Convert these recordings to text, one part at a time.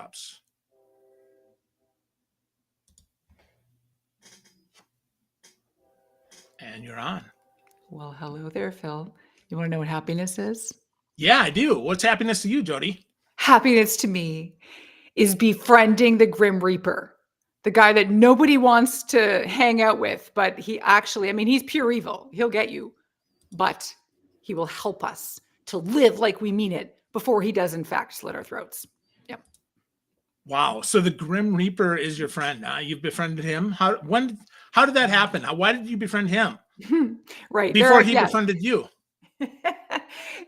drops. And you're on. Well, hello there, Phil. You want to know what happiness is? Yeah, I do. What's happiness to you, Jodi? Happiness to me is befriending the Grim Reaper, the guy that nobody wants to hang out with, but he actually, I mean, he's pure evil. He'll get you, but he will help us to live like we mean it before he does, in fact, slit our throats. Yep. Wow. So the Grim Reaper is your friend. You've befriended him. How did that happen? Why did you befriend him Right. before he befriended you?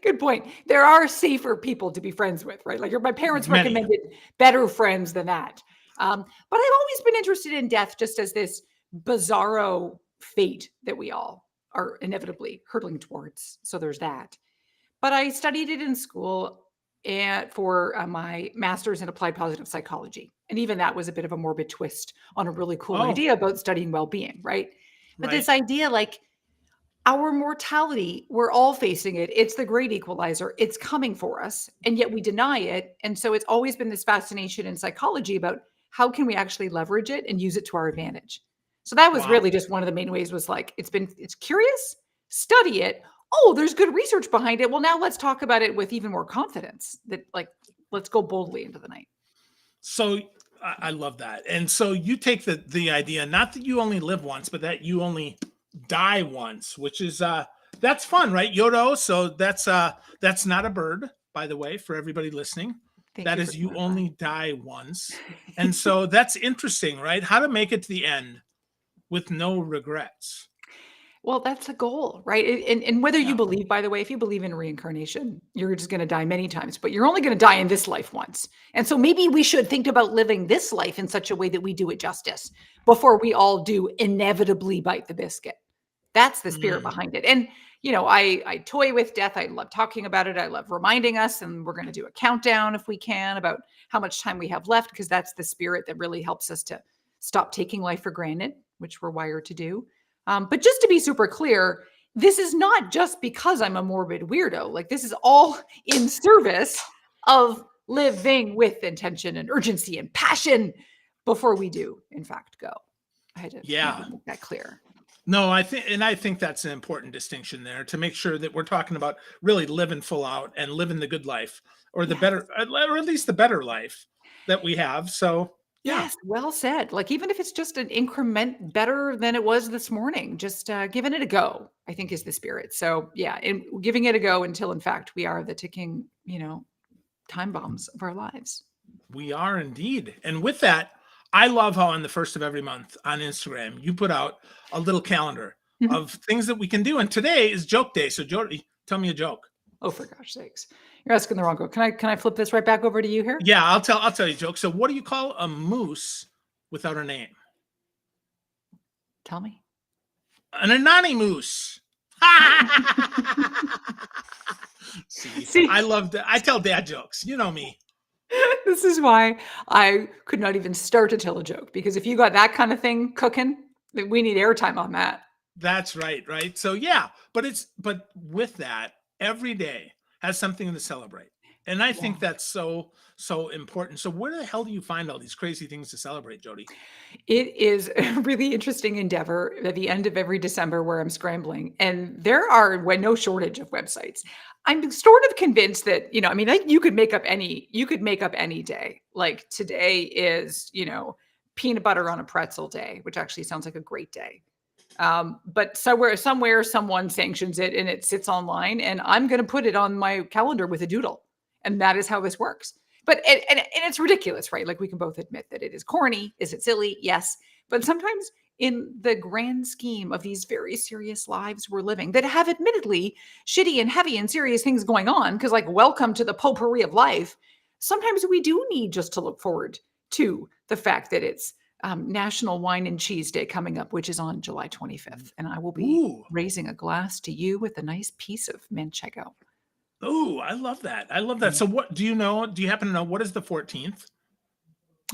Good point. There are safer people to be friends with, right? Like my parents Many. recommended better friends than that. But I've always been interested in death just as this bizarro fate that we all are inevitably hurtling towards. So there's that. But I studied it in school and for my master's in applied positive psychology. And even that was a bit of a morbid twist on a really cool idea about studying well-being, right? But this idea, like, our mortality, we're all facing it. It's the great equalizer. It's coming for us, and yet we deny it. And so it's always been this fascination in psychology about how can we actually leverage it and use it to our advantage. So that was really just one of the main ways was like, it's curious, study it. Oh, there's good research behind it. Well, now let's talk about it with even more confidence that like, let's go boldly into the night. So I love that. And so you take the idea, not that you only live once, but that you only die once, which is that's fun, right? Yodo. So that's not a bird, by the way, for everybody listening. That is you only die once. And so that's interesting, right? How to make it to the end with no regrets. Well, that's a goal, right? And whether you believe, by the way, if you believe in reincarnation, you're just going to die many times, but you're only going to die in this life once. And so maybe we should think about living this life in such a way that we do it justice before we all do inevitably bite the biscuit. That's the spirit behind it. And, you know, I toy with death. I love talking about it. I love reminding us, and we're going to do a countdown if we can about how much time we have left, because that's the spirit that really helps us to stop taking life for granted, which we're wired to do. But just to be super clear, this is not just because I'm a morbid weirdo. Like, this is all in service of living with intention and urgency and passion before we do, in fact, go. I had to make that clear. No, I think that's an important distinction there, to make sure that we're talking about really living full out and living the good life, or the better, or at least the better life that we have. So yes, well said. Like, even if it's just an increment better than it was this morning, just giving it a go, I think is the spirit. So yeah, and giving it a go until, in fact, we are the ticking, time bombs of our lives. We are indeed. And with that, I love how on the first of every month on Instagram, you put out a little calendar of things that we can do. And today is joke day. So Jodi, tell me a joke. Oh, for gosh sakes. You're asking the wrong one. Can I flip this right back over to you here? Yeah, I'll tell you a joke. So what do you call a moose without a name? Tell me. An anonymous. See, I love that. I tell dad jokes. You know me. This is why I could not even start to tell a joke, because if you got that kind of thing cooking, we need airtime on that. That's right. Right. So yeah, but with that, every day has something to celebrate. And I think that's so important. So where the hell do you find all these crazy things to celebrate, Jodi? It is a really interesting endeavor at the end of every December where I'm scrambling. And there are no shortage of websites. I'm sort of convinced that, you could make up any day. Like today is, peanut butter on a pretzel day, which actually sounds like a great day. But somewhere someone sanctions it and it sits online, and I'm going to put it on my calendar with a doodle. And that is how this works. But, and it's ridiculous, right? Like, we can both admit that it is corny. Is it silly? Yes. But sometimes in the grand scheme of these very serious lives we're living that have admittedly shitty and heavy and serious things going on, because like, welcome to the potpourri of life. Sometimes we do need just to look forward to the fact that it's National Wine and Cheese Day coming up, which is on July 25th. And I will be raising a glass to you with a nice piece of Manchego. Oh, I love that. I love that. So what do you happen to know what is the 14th?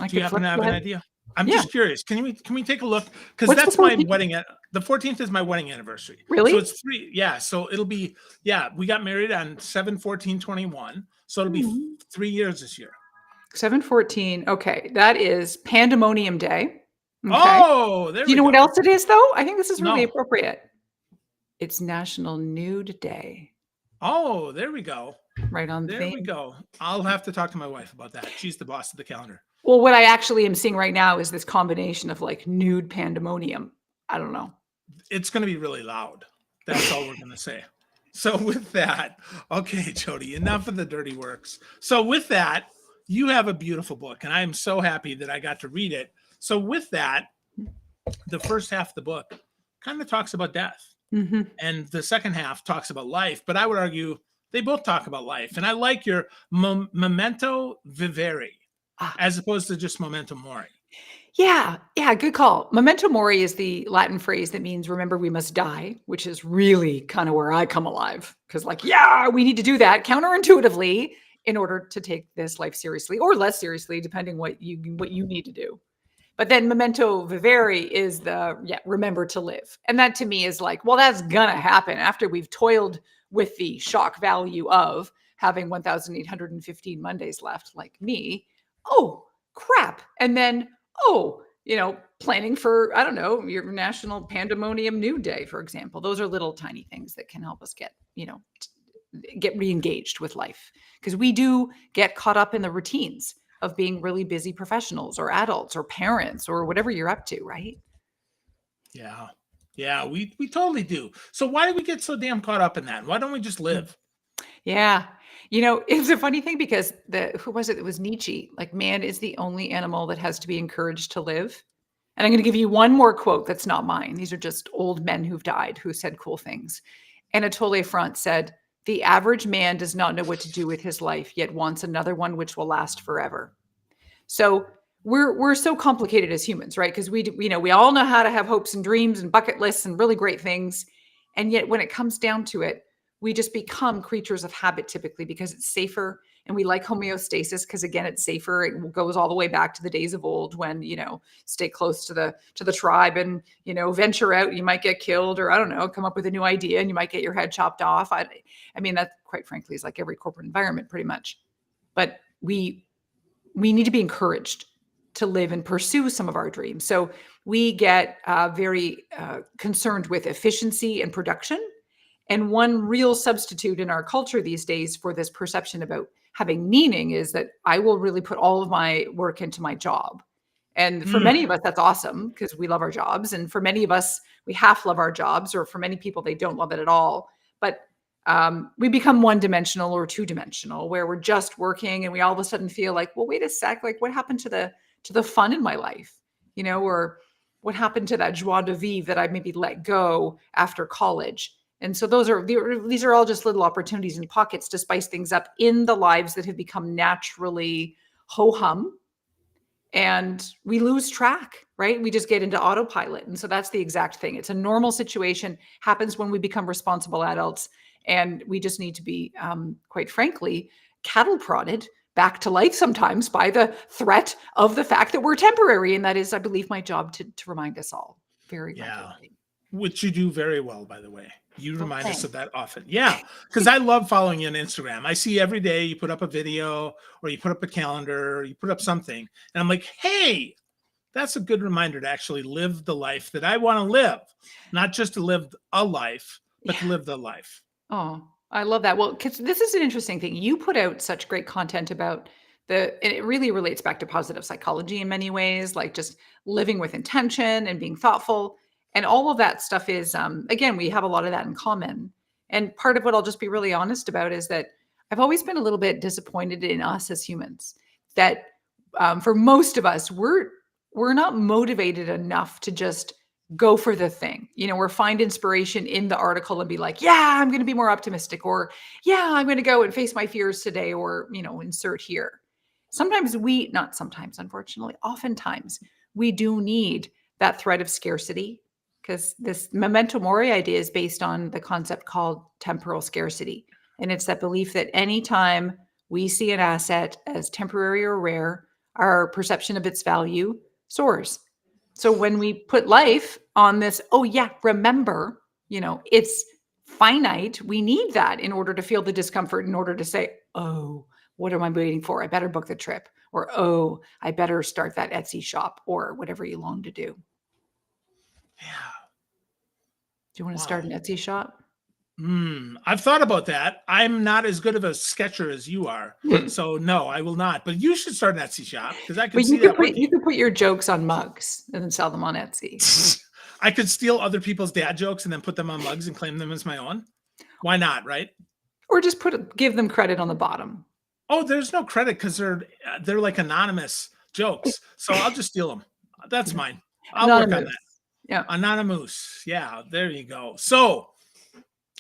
Do you happen to have an idea? I'm just curious. Can we take a look? Because that's my wedding. The 14th is my wedding anniversary. Really? So it's 3. Yeah. So it'll be, we got married on 7/14/21. So it'll be 3 years this year. 7/14. Okay, that is Pandemonium Day. Okay. Oh, there Do you we know what go. else it is, though? I think this is really No. appropriate. It's National Nude Day. Oh, there we go. Right on There we theme. go. I'll have to talk to my wife about that. She's the boss of the calendar. Well, what I actually am seeing right now is this combination of like nude pandemonium. I don't know. It's going to be really loud. That's all we're going to say. So with that, okay, Jodi, enough of the dirty works. So with that, you have a beautiful book, and I am so happy that I got to read it. So with that, the first half of the book kind of talks about death, and the second half talks about life. But I would argue they both talk about life, and I like your memento vivere Ah, as opposed to just memento mori. yeah, yeah, good call. Memento mori is the Latin phrase that means remember we must die, which is really kind of where I come alive. Because, like, yeah, we need to do that counterintuitively in order to take this life seriously or less seriously, depending what you need to do. But then memento vivere is remember to live. And that to me is like, well, that's gonna happen after we've toiled with the shock value of having 1,815 Mondays left, like me. Oh, crap. And then, oh, planning for, I don't know, your National Pandemonium Nude Day, for example. Those are little tiny things that can help us get re-engaged with life, because we do get caught up in the routines of being really busy professionals or adults or parents or whatever you're up to, right? Yeah. Yeah, we totally do. So why do we get so damn caught up in that? Why don't we just live? Yeah. It's a funny thing because who was it? It was Nietzsche. Like, man is the only animal that has to be encouraged to live. And I'm going to give you one more quote that's not mine. These are just old men who've died who said cool things. Anatole France said, "The average man does not know what to do with his life, yet wants another one which will last forever." So we're so complicated as humans, right? Because we all know how to have hopes and dreams and bucket lists and really great things, and yet when it comes down to it, we just become creatures of habit typically because it's safer, and we like homeostasis because again it's safer. It goes all the way back to the days of old when stay close to the tribe and venture out. You might get killed, or I don't know, come up with a new idea and you might get your head chopped off. I mean that quite frankly is like every corporate environment pretty much, but we need to be encouraged to live and pursue some of our dreams. So we get very concerned with efficiency and production. And one real substitute in our culture these days for this perception about having meaning is that I will really put all of my work into my job. And for many of us, that's awesome because we love our jobs. And for many of us, we half love our jobs, or for many people, they don't love it at all. But we become one-dimensional or two-dimensional, where we're just working, and we all of a sudden feel like, well, wait a sec, like what happened to the fun in my life, or what happened to that joie de vivre that I maybe let go after college? And so these are all just little opportunities and pockets to spice things up in the lives that have become naturally ho-hum, and we lose track, right? We just get into autopilot. And so that's the exact thing. It's a normal situation, happens when we become responsible adults. And we just need to be, quite frankly, cattle prodded back to life sometimes by the threat of the fact that we're temporary. And that is, I believe, my job to remind us all very regularly. Which you do very well, by the way. You remind us of that often. Yeah, because I love following you on Instagram. I see every day you put up a video or you put up a calendar or you put up something. And I'm like, hey, that's a good reminder to actually live the life that I want to live. Not just to live a life, but to live the life. Oh, I love that. Well, because this is an interesting thing. You put out such great content about and it really relates back to positive psychology in many ways, like just living with intention and being thoughtful. And all of that stuff is, again, we have a lot of that in common. And part of what I'll just be really honest about is that I've always been a little bit disappointed in us as humans, that for most of us, we're not motivated enough to just go for the thing, or find inspiration in the article and be like, yeah, I'm going to be more optimistic, or yeah, I'm going to go and face my fears today, or, insert here. Not sometimes, unfortunately, oftentimes we do need that threat of scarcity, because this memento mori idea is based on the concept called temporal scarcity. And it's that belief that anytime we see an asset as temporary or rare, our perception of its value soars. So when we put life on this, oh yeah, remember, it's finite. We need that in order to feel the discomfort, in order to say, oh, what am I waiting for? I better book the trip. or, oh, I better start that Etsy shop, or whatever you long to do. Yeah. Do you want to start Wow. an Etsy shop? I've thought about that. I'm not as good of a sketcher as you are. So no, I will not. But you should start an Etsy shop because I could But see that you working. could put your jokes on mugs and then sell them on Etsy. I could steal other people's dad jokes and then put them on mugs and claim them as my own. Why not, right? Or just give them credit on the bottom. Oh, there's no credit because they're like anonymous jokes. So I'll just steal them. That's mine. I'll work on that. Anonymous. Yeah. Anonymous. Yeah, there you go. So,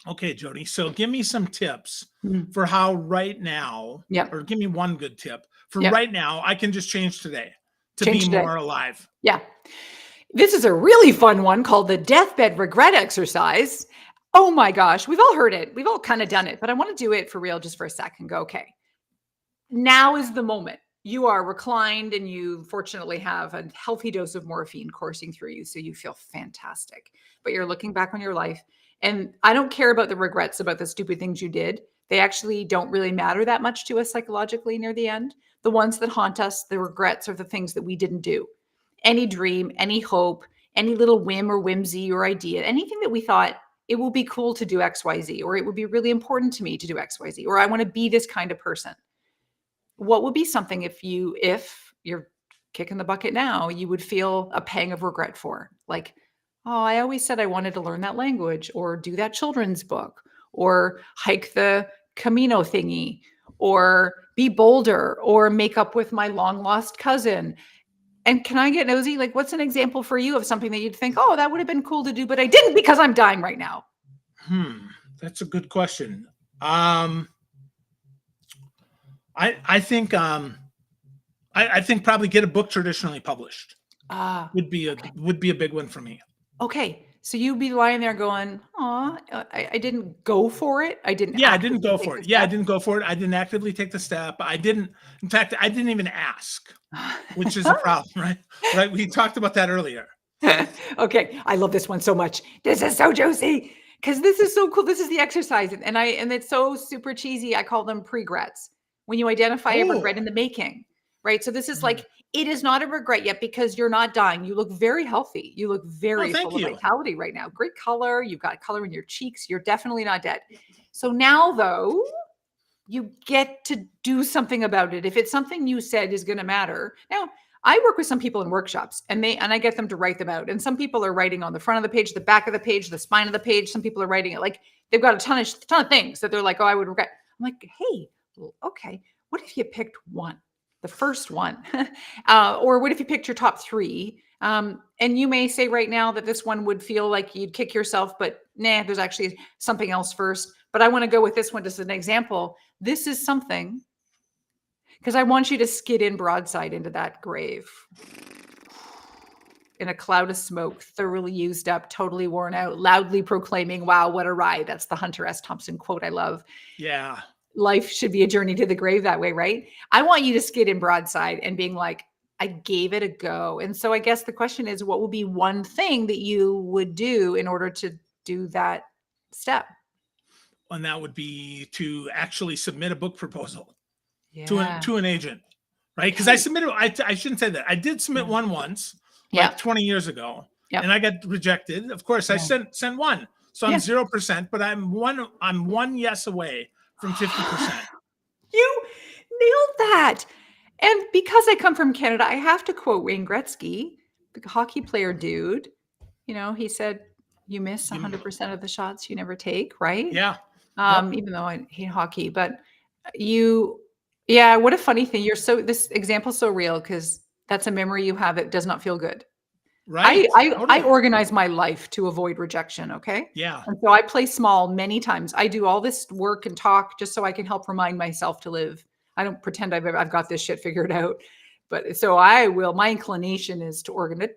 okay, Jodi. So give me some tips Mhm. for how right now, Yep. or give me one good tip for Yep. right now. I can just change today to Change be today. more alive. Yeah. This is a really fun one called the deathbed regret exercise. Oh my gosh, we've all heard it. We've all kind of done it, but I want to do it for real just for a second. Go, okay. Now is the moment. You are reclined and you fortunately have a healthy dose of morphine coursing through you. So you feel fantastic, but you're looking back on your life. And I don't care about the regrets about the stupid things you did. They actually don't really matter that much to us psychologically near the end. The ones that haunt us, the regrets, are the things that we didn't do. Any dream, any hope, any little whim or whimsy or idea, anything that we thought it will be cool to do XYZ, or it would be really important to me to do XYZ, or I want to be this kind of person. What would be something if you're kicking the bucket now, you would feel a pang of regret for? Like, oh, I always said I wanted to learn that language, or do that children's book, or hike the Camino thingy, or be bolder, or make up with my long lost cousin. And can I get nosy? Like, what's an example for you of something that you'd think, oh, that would have been cool to do, but I didn't because I'm dying right now? That's a good question. I think I think probably get a book traditionally published Ah, would be a big one for me. okay. So you'd be lying there going, oh, I didn't go for it. I didn't Yeah, I didn't actively go take for the it. Yeah, I step. didn't go for it. I didn't actively take the step. In fact, I didn't even ask, which is a problem, right? Right. We talked about that earlier. Okay, I love this one so much. This is so juicy because this is so cool. This is the exercise, and it's so super cheesy. I call them pregrets. When you identify a regret Oh, in the making, right? So this is mm. like it is not a regret yet because you're not dying. You look very healthy. You look Oh, very thank full of you. vitality right now. Great color. You've got color in your cheeks. You're definitely not dead. So now, though, you get to do something about it. If it's something you said is going to matter. Now, I work with some people in workshops and I get them to write them out. And some people are writing on the front of the page, the back of the page, the spine of the page. Some people are writing it like they've got a ton of things that they're like, oh, I would regret. I'm like, hey, okay, what if you picked one, the first one? Or what if you picked your top three? And you may say right now that this one would feel like you'd kick yourself, but nah, there's actually something else first. But I want to go with this one just as an example. This is something because I want you to skid in broadside into that grave in a cloud of smoke, thoroughly used up, totally worn out, loudly proclaiming, wow, what a ride. That's the Hunter S. Thompson quote I love. Yeah. Life should be a journey to the grave that way, right? I want you to skid in broadside and being like, I gave it a go. And so I guess the question is, what would be one thing that you would do in order to do that step? And that would be to actually submit a book proposal Yeah. to an agent, right? Because I Okay. submitted. I shouldn't say that. I did submit Yeah. one once, Yeah. like 20 years ago, and Yep. I got rejected. Of course, I Yeah. sent one, so I'm Yeah. 0%, but I'm one yes away from 50%. You nailed that. And because I come from Canada, I have to quote Wayne Gretzky, the hockey player dude. He said, you miss You- 100% of the shots you never take, right? Yeah. Yep. Even though I hate hockey, but you, yeah, what a funny thing. This example's so real because that's a memory you have that does not feel good. I Right. I I Totally. organize my life to avoid rejection, okay? Yeah. And so I play small many times. I do all this work and talk just so I can help remind myself to live. I don't pretend I've got this shit figured out. But so my inclination is to organize.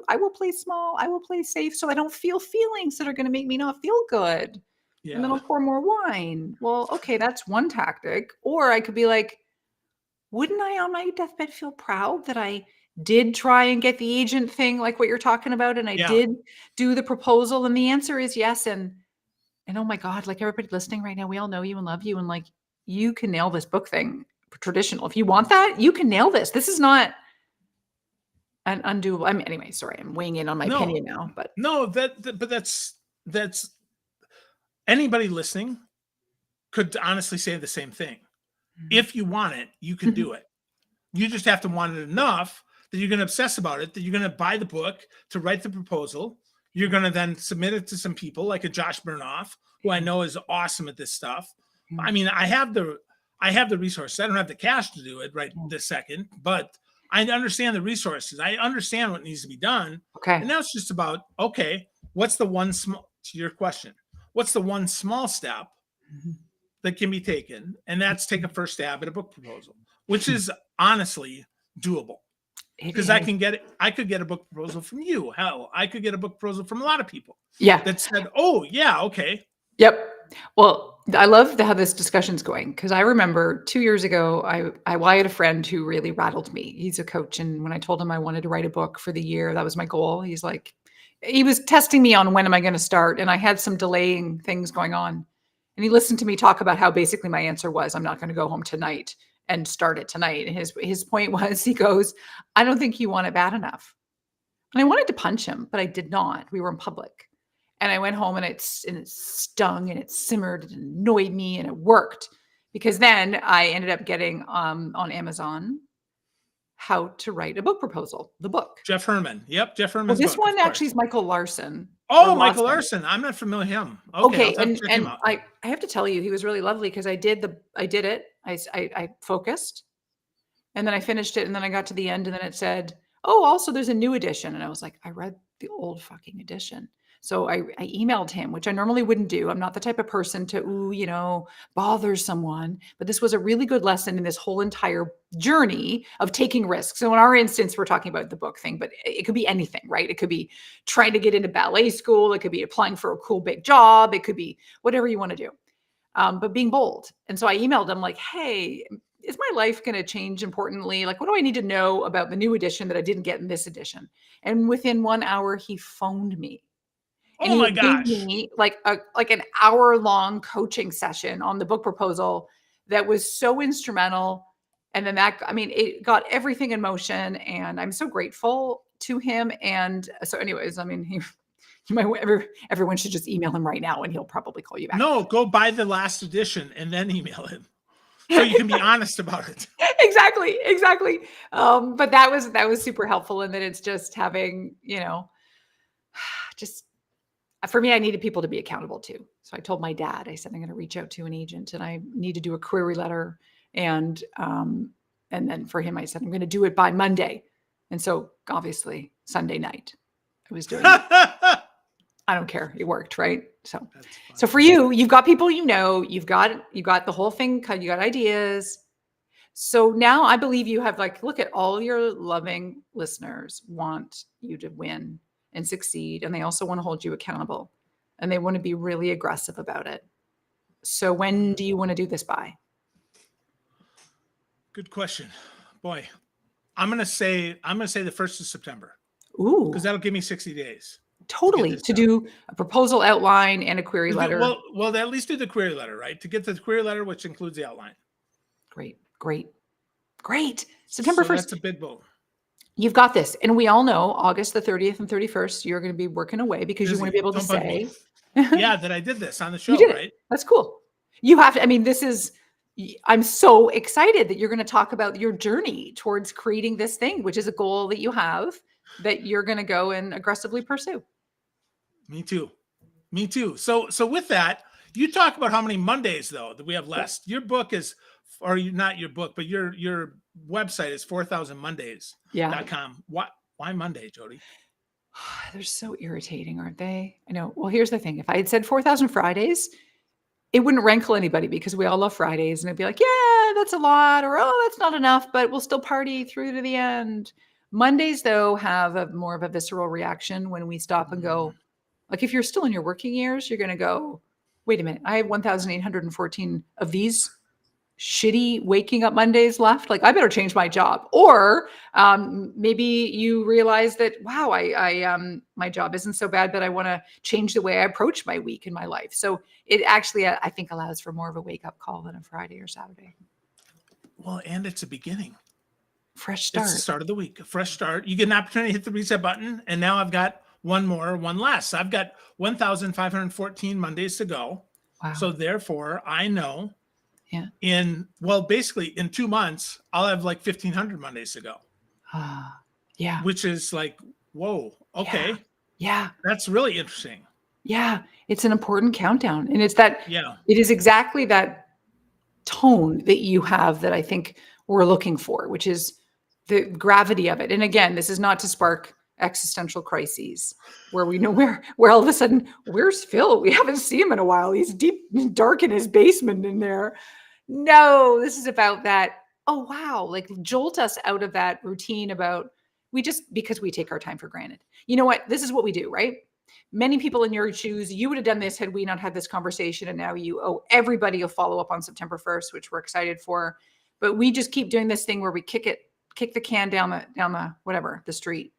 I will play small. I will play safe so I don't feel feelings that are going to make me not feel good. And then Yeah. I'll pour more wine. Well, okay, that's one tactic. Or I could be like, wouldn't I on my deathbed feel proud that I did try and get the agent thing like what you're talking about and I Yeah. did do the proposal? And the answer is yes. And oh my God, like everybody listening right now, we all know you and love you and like you can nail this book thing traditional. If you want that, you can nail this. This is not an undoable. I mean, anyway, sorry, I'm weighing in on my opinion now, but no, but that's anybody listening could honestly say the same thing. If you want it, you can do it. You just have to want it enough that you're going to obsess about it, that you're going to buy the book to write the proposal. You're going to then submit it to some people like a Josh Bernoff, who I know is awesome at this stuff. I mean, I have the resources. I don't have the cash to do it right this second, but I understand the resources. I understand what needs to be done. Okay. And now it's just about, okay, what's the one small, to your question, what's the one small step that can be taken? And that's take a first stab at a book proposal, which is honestly doable. Because I could get a book proposal from you. Hell, I could get a book proposal from a lot of people. Yeah. That said, oh yeah, okay. Yep. Well, I love how this discussion's going, because I remember 2 years ago, I had a friend who really rattled me. He's a coach, and when I told him I wanted to write a book for the year, that was my goal. He's like, he was testing me on when am I going to start, and I had some delaying things going on, and he listened to me talk about how basically my answer was, I'm not going to go home tonight and start it tonight. And his point was, he goes, I don't think you want it bad enough. And I wanted to punch him, but I did not. We were in public. And I went home and it stung and it simmered and annoyed me, and it worked, because then I ended up getting on Amazon How to Write a Book Proposal, the book. Jeff Herman. Yep, Jeff Herman. Well, this one actually is Michael Larson. Oh, Michael Larson. I'm not familiar with him. Okay, and I have to tell you, he was really lovely, because I did it. I focused, and then I finished it, and then I got to the end, and then it said, oh, also there's a new edition. And I was like, I read the old fucking edition. So I emailed him, which I normally wouldn't do. I'm not the type of person to, bother someone. But this was a really good lesson in this whole entire journey of taking risks. So in our instance, we're talking about the book thing, but it could be anything, right? It could be trying to get into ballet school. It could be applying for a cool big job. It could be whatever you want to do, but being bold. And so I emailed him like, hey, is my life going to change importantly? Like, what do I need to know about the new edition that I didn't get in this edition? And within 1 hour, he phoned me. And oh my he gosh. gave me like an hour-long coaching session on the book proposal that was so instrumental. And then it got everything in motion, and I'm so grateful to him. And so anyways, I mean, everyone should just email him right now, and he'll probably call you back. No, go buy the last edition and then email him, so you can be honest about it. Exactly. But that was super helpful. And then it's just having, just for me, I needed people to be accountable to. So I told my dad, I said, I'm going to reach out to an agent, and I need to do a query letter. And then for him, I said, I'm going to do it by Monday. And so obviously Sunday night I was doing it. I don't care. It worked. Right. So for you, you've got people, you've got the whole thing, you got ideas. So now I believe you have, like, look at all your loving listeners want you to win and succeed. And they also want to hold you accountable, and they want to be really aggressive about it. So when do you want to do this by? Good question. Boy, I'm going to say the 1st of September. Ooh, because that'll give me 60 days. Totally. To do a proposal outline and a query letter. Well, at least do the query letter, right? To get the query letter, which includes the outline. Great. September 1st. That's a big boom. You've got this. And we all know August the 30th and 31st, you're going to be working away because you want to be able to say. Yeah, that I did this on the show, right? That's cool. You have to, I'm so excited that you're going to talk about your journey towards creating this thing, which is a goal that you have that you're going to go and aggressively pursue. Me too. So with that, you talk about how many Mondays though that we have left. Your book is, or not your book, but your website is 4000mondays.com. Why Monday, Jodi? They're so irritating, aren't they? I know. Well, here's the thing. If I had said 4,000 Fridays, it wouldn't rankle anybody because we all love Fridays, and it'd be like, yeah, that's a lot, or, oh, that's not enough, but we'll still party through to the end. Mondays, though, have more of a visceral reaction when we stop and go, like, if you're still in your working years, you're going to go, wait a minute, I have 1,814 of these shitty waking up Mondays left. Like, I better change my job. Or maybe you realize that, wow, I my job isn't so bad, but I want to change the way I approach my week in my life. So it actually, I think, allows for more of a wake up call than a Friday or Saturday. Well, and it's a beginning. Fresh It's the start. start of the week, a fresh start. You get an opportunity to hit the reset button, and now I've got one more, one less. I've got 1,514 Mondays to go. Wow. So therefore, I know Yeah. basically in 2 months, I'll have like 1,500 Mondays to go, Ah, yeah. which is like, whoa, Yeah. okay, Yeah. that's really interesting. Yeah. It's an important countdown. And it's that Yeah, it is exactly that tone that you have that I think we're looking for, which is the gravity of it. And again, this is not to spark existential crises where we know where all of a sudden, where's Phil? We haven't seen him in a while. He's deep dark in his basement in there. No, this is about that. Oh wow, like jolt us out of that routine about we just because we take our time for granted. You know what? This is what we do, right? Many people in your shoes, you would have done this had we not had this conversation. And now you owe everybody a follow up on September 1st, which we're excited for. But we just keep doing this thing where we kick the can down the whatever, the street,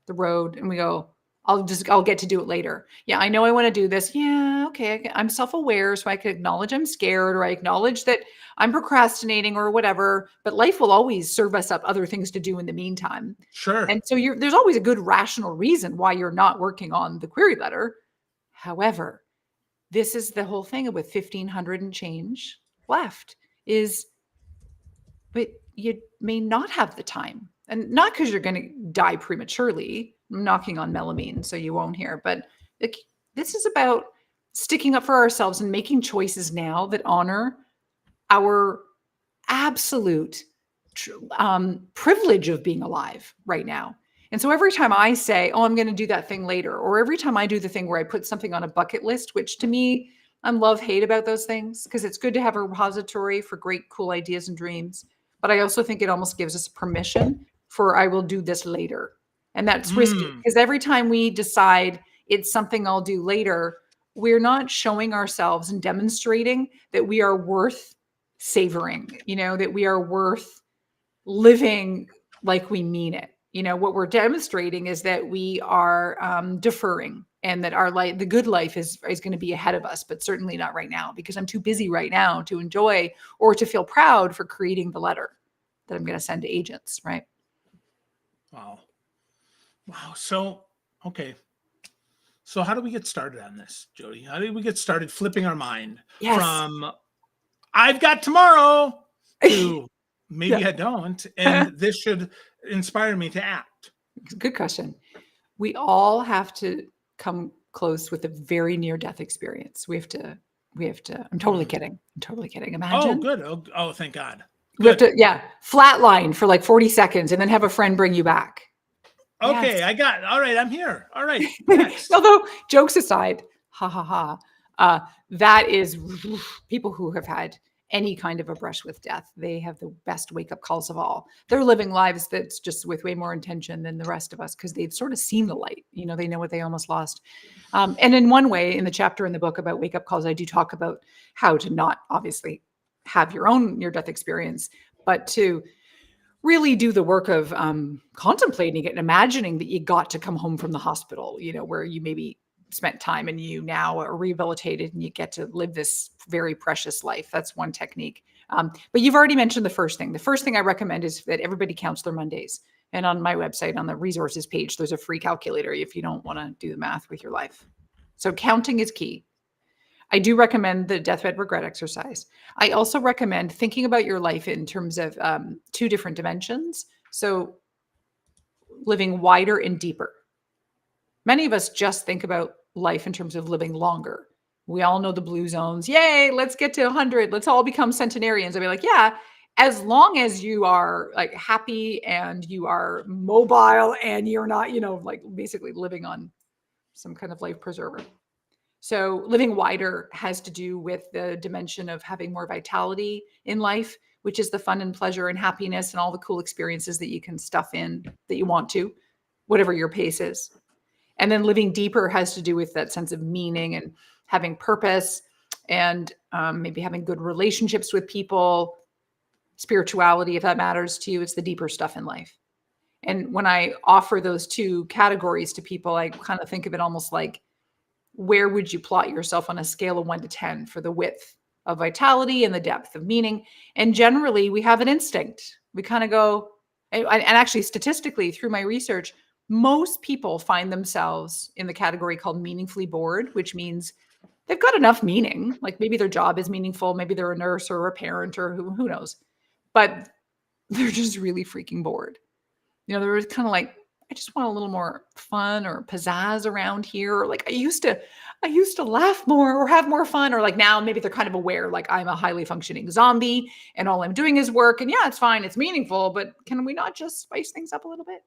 the road, and we go, I'll get to do it later. Yeah, I know I want to do this. Yeah, okay. I'm self-aware, so I can acknowledge I'm scared, or I acknowledge that I'm procrastinating or whatever. But life will always serve us up other things to do in the meantime. sure. And so there's always a good rational reason why you're not working on the query letter. However, this is the whole thing with 1,500 and change left is, but you may not have the time. And not because you're going to die prematurely. I'm knocking on melamine, so you won't hear. But like, this is about sticking up for ourselves and making choices now that honor our absolute privilege of being alive right now. And so every time I say, oh, I'm going to do that thing later, or every time I do the thing where I put something on a bucket list, which to me, I'm love hate about those things because it's good to have a repository for great, cool ideas and dreams. But I also think it almost gives us permission for I will do this later. And that's risky Mm, because every time we decide it's something I'll do later, we're not showing ourselves and demonstrating that we are worth savoring, that we are worth living like we mean it. What we're demonstrating is that we are deferring and that our life, the good life is going to be ahead of us, but certainly not right now because I'm too busy right now to enjoy or to feel proud for creating the letter that I'm going to send to agents, right? wow. Wow. So, okay. So how do we get started on this, Jody? How do we get started flipping our mind Yes. from I've got tomorrow to maybe Yeah. I don't, and this should inspire me to act? Good question. We all have to come close with a very near death experience. I'm totally Mm. kidding. I'm totally kidding. Oh, Imagine good. Oh, thank God. we have Good. to, yeah, flatline for like 40 seconds and then have a friend bring you back. Okay, Yes. I got it. All right, I'm here. All right, next. Although jokes aside, ha ha ha, that is people who have had any kind of a brush with death. They have the best wake up calls of all. They're living lives that's just with way more intention than the rest of us because they've sort of seen the light. They know what they almost lost. And in one way, in the chapter in the book about wake up calls, I do talk about how to not obviously have your own near death experience, but to really do the work of contemplating it and imagining that you got to come home from the hospital, where you maybe spent time and you now are rehabilitated and you get to live this very precious life. That's one technique. But you've already mentioned the first thing. The first thing I recommend is that everybody counts their Mondays. And on my website, on the resources page, there's a free calculator if you don't want to do the math with your life. So counting is key. I do recommend the deathbed regret exercise. I also recommend thinking about your life in terms of two different dimensions. So living wider and deeper. Many of us just think about life in terms of living longer. We all know the blue zones. Yay, let's get to 100. Let's all become centenarians. I'd be like, yeah, as long as you are like happy and you are mobile and you're not, like basically living on some kind of life preserver. So living wider has to do with the dimension of having more vitality in life, which is the fun and pleasure and happiness and all the cool experiences that you can stuff in that you want to, whatever your pace is. And then living deeper has to do with that sense of meaning and having purpose and maybe having good relationships with people, spirituality, if that matters to you. It's the deeper stuff in life. And when I offer those two categories to people, I kind of think of it almost like, where would you plot yourself on a scale of 1 to 10 for the width of vitality and the depth of meaning. And generally, we have an instinct. We kind of go, and actually, statistically, through my research, most people find themselves in the category called meaningfully bored, which means they've got enough meaning. Like maybe their job is meaningful, maybe they're a nurse or a parent or who knows, but they're just really freaking bored. They're kind of like, I just want a little more fun or pizzazz around here. Or like I used to laugh more or have more fun. Or like now maybe they're kind of aware, like I'm a highly functioning zombie and all I'm doing is work. And yeah, it's fine, it's meaningful, but can we not just spice things up a little bit?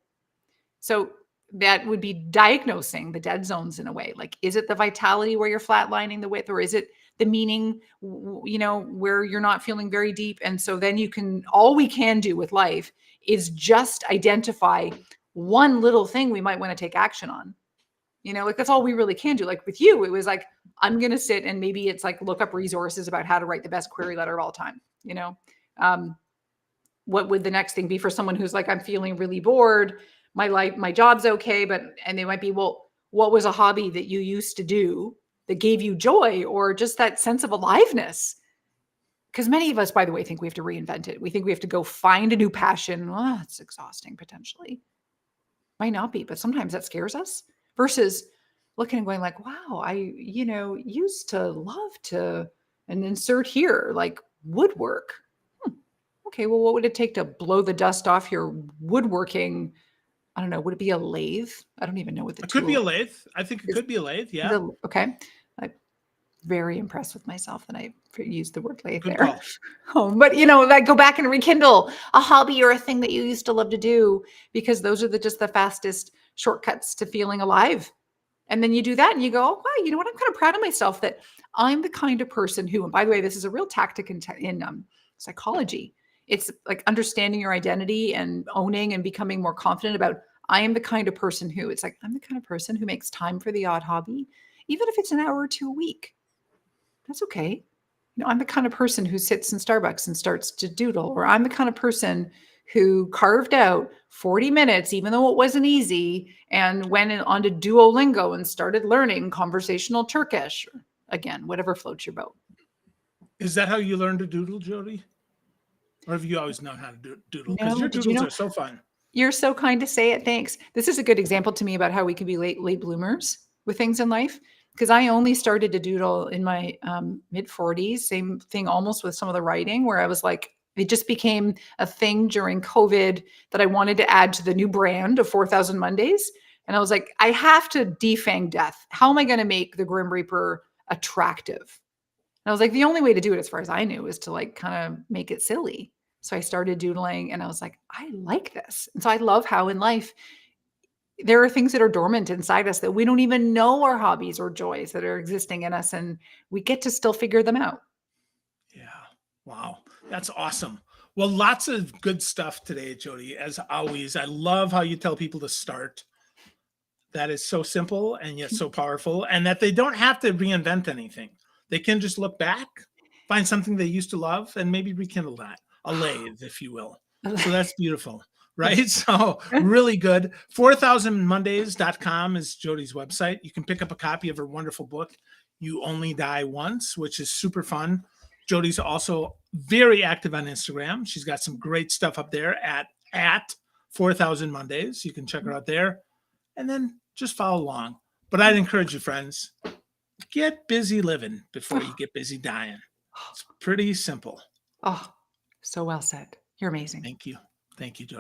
So that would be diagnosing the dead zones in a way. Like, is it the vitality where you're flatlining the width, or is it the meaning, where you're not feeling very deep? And so then all we can do with life is just identify one little thing we might want to take action on. Like that's all we really can do. Like with you, it was like, I'm going to sit and maybe it's like look up resources about how to write the best query letter of all time. What would the next thing be for someone who's like, I'm feeling really bored. My job's okay, and they might be, well, what was a hobby that you used to do that gave you joy or just that sense of aliveness? Because many of us, by the way, think we have to reinvent it. We think we have to go find a new passion. Oh, it's exhausting potentially. Might not be, but sometimes that scares us versus looking and going like, wow, I, used to love to, and insert here, like woodwork. Okay, well, what would it take to blow the dust off your woodworking? I don't know. Would it be a lathe? I don't even know what the It could be a tool lathe. I think it could be a lathe. is. Yeah. Okay. I'm very impressed with myself that I used the word lathe Good there. call. Oh, but like go back and rekindle a hobby or a thing that you used to love to do, because those are just the fastest shortcuts to feeling alive. And then you do that and you go, oh, wow, you know what? I'm kind of proud of myself that I'm the kind of person who, and by the way, this is a real tactic in psychology. It's like understanding your identity and owning and becoming more confident about, I am the kind of person who, it's like, I'm the kind of person who makes time for the odd hobby, even if it's an hour or two a week. That's okay. I'm the kind of person who sits in Starbucks and starts to doodle, or I'm the kind of person who carved out 40 minutes, even though it wasn't easy, and went on to Duolingo and started learning conversational Turkish. Again, whatever floats your boat. Is that how you learned to doodle, Jodi? Or have you always known how to doodle? Because No, your did you doodles know? are so fun. You're so kind to say it. Thanks. This is a good example to me about how we can be late bloomers with things in life. Because I only started to doodle in my mid 40s. Same thing almost with some of the writing, where I was like, it just became a thing during COVID that I wanted to add to the new brand of 4,000 Mondays. And I was like, I have to defang death. How am I going to make the Grim Reaper attractive? And I was like, the only way to do it, as far as I knew, is to like kind of make it silly. So I started doodling and I was like, I like this. And so I love how in life, there are things that are dormant inside us that we don't even know are hobbies or joys that are existing in us. And we get to still figure them out. Yeah. Wow. That's awesome. Well, lots of good stuff today, Jodi. As always, I love how you tell people to start. That is so simple and yet so powerful, and that they don't have to reinvent anything. They can just look back, find something they used to love, and maybe rekindle that. A lathe, if you will. So that's beautiful, right? So really good. 4000mondays.com is Jodi's website. You can pick up a copy of her wonderful book, You Only Die Once, which is super fun. Jodi's also very active on Instagram. She's got some great stuff up there at 4000 Mondays. You can check her out there and then just follow along. But I'd encourage you, friends, get busy living before you get busy dying. It's pretty simple. Oh, so well said. You're amazing. Thank you. Thank you, Jodi.